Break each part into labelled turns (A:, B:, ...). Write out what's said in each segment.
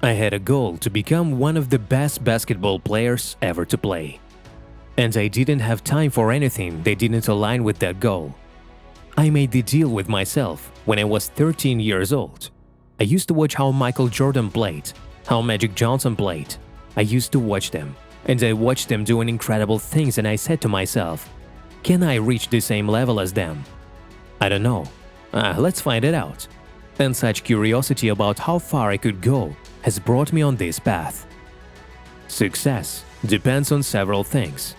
A: I had a goal to become one of the best basketball players ever to play. And I didn't have time for anything that didn't align with that goal. I made the deal with myself when I was 13 years old. I used to watch how Michael Jordan played, how Magic Johnson played. I used to watch them, and I watched them doing incredible things, and I said to myself, can I reach the same level as them? I don't know. Let's find it out. And such curiosity about how far I could go has brought me on this path. Success depends on several things.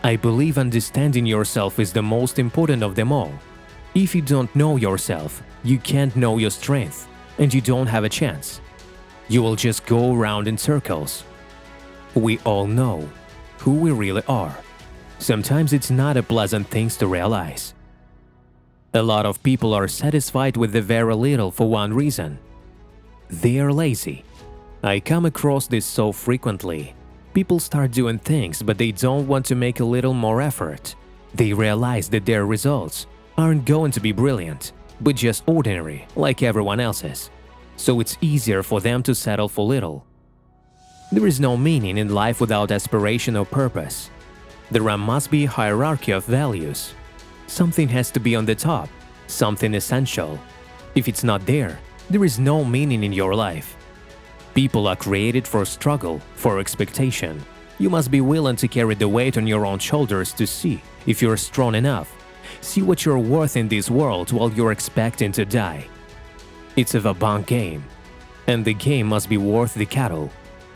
A: I believe understanding yourself is the most important of them all. If you don't know yourself, you can't know your strength, and you don't have a chance. You will just go around in circles. We all know who we really are. Sometimes it's not a pleasant thing to realize. A lot of people are satisfied with the very little for one reason. They are lazy. I come across this so frequently. People start doing things, but they don't want to make a little more effort. They realize that their results aren't going to be brilliant, but just ordinary, like everyone else's. So it's easier for them to settle for little. There is no meaning in life without aspiration or purpose. There must be a hierarchy of values. Something has to be on the top, something essential. If it's not there, there is no meaning in your life. People are created for struggle, for expectation. You must be willing to carry the weight on your own shoulders to see if you're strong enough. See what you're worth in this world while you're expecting to die. It's a vabank game, and the game must be worth the cattle.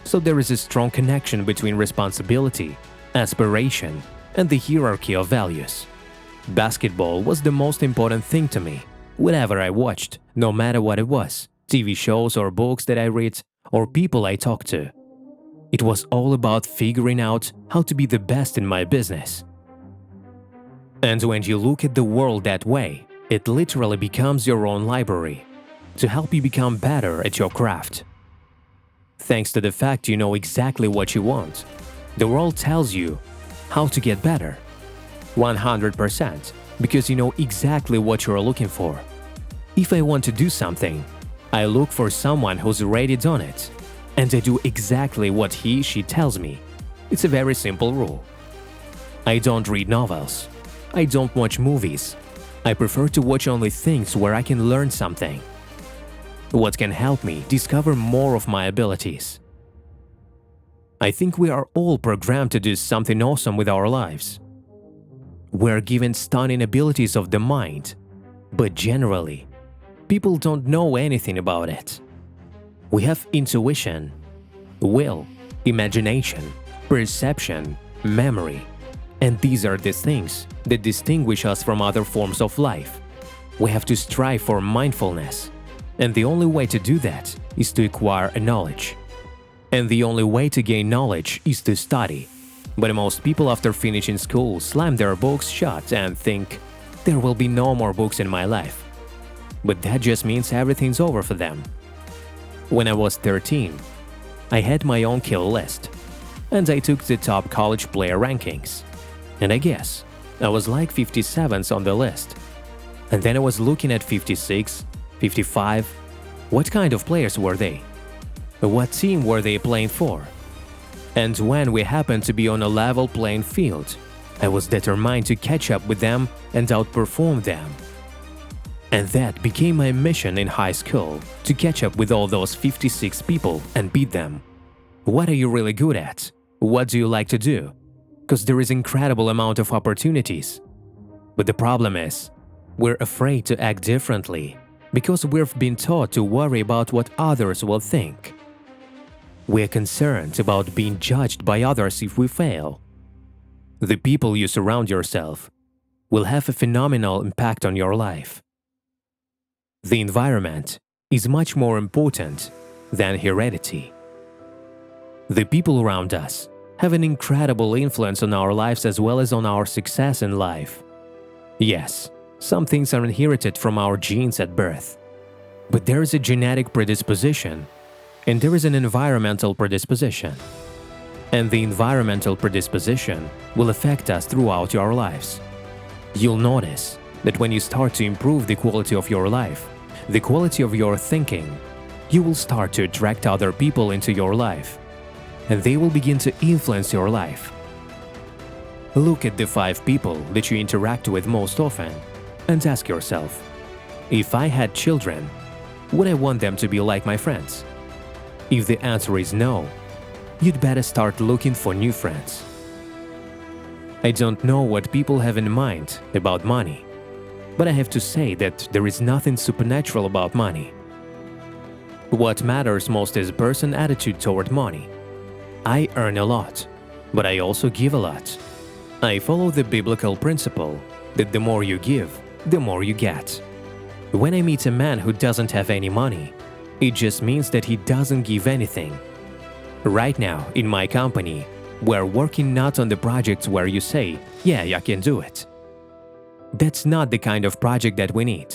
A: So there is a strong connection between responsibility, aspiration, and the hierarchy of values. Basketball was the most important thing to me. Whatever I watched, no matter what it was, TV shows or books that I read, or people I talked to. It was all about figuring out how to be the best in my business. And when you look at the world that way, it literally becomes your own library to help you become better at your craft. Thanks to the fact you know exactly what you want, the world tells you how to get better. 100%, because you know exactly what you're looking for. If I want to do something, I look for someone who's already done it, and I do exactly what she tells me. It's a very simple rule. I don't read novels. I don't watch movies. I prefer to watch only things where I can learn something. What can help me discover more of my abilities. I think we are all programmed to do something awesome with our lives. We're given stunning abilities of the mind, but generally, people don't know anything about it. We have intuition, will, imagination, perception, memory, and these are the things that distinguish us from other forms of life. We have to strive for mindfulness, and the only way to do that is to acquire a knowledge. And the only way to gain knowledge is to study. But most people after finishing school slam their books shut and think, there will be no more books in my life. But that just means everything's over for them. When I was 13, I had my own kill list, and I took the top college player rankings. And I guess I was like 57th on the list. And then I was looking at 56, 55. What kind of players were they? What team were they playing for? And when we happened to be on a level playing field, I was determined to catch up with them and outperform them. And that became my mission in high school, to catch up with all those 56 people and beat them. What are you really good at? What do you like to do? Because there is incredible amount of opportunities. But the problem is, we're afraid to act differently because we've been taught to worry about what others will think. We're concerned about being judged by others if we fail. The people you surround yourself will have a phenomenal impact on your life. The environment is much more important than heredity. The people around us have an incredible influence on our lives as well as on our success in life. Yes, some things are inherited from our genes at birth, but there is a genetic predisposition and there is an environmental predisposition. And the environmental predisposition will affect us throughout your lives. You'll notice that when you start to improve the quality of your life, the quality of your thinking, You will start to attract other people into your life, and they will begin to influence your life. Look at the 5 people that you interact with most often and ask yourself, if I had children, would I want them to be like my friends? If the answer is no, you'd better start looking for new friends. I don't know what people have in mind about money, but I have to say that there is nothing supernatural about money. What matters most is a person's attitude toward money. I earn a lot, but I also give a lot. I follow the biblical principle that the more you give, the more you get. When I meet a man who doesn't have any money, it just means that he doesn't give anything. Right now, in my company, we're working not on the projects where you say, yeah, I can do it. That's not the kind of project that we need.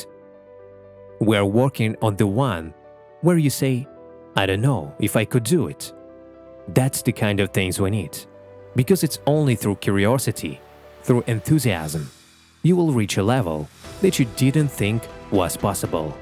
A: We're working on the one where you say, I don't know if I could do it. That's the kind of things we need. Because it's only through curiosity, through enthusiasm, you will reach a level that you didn't think was possible.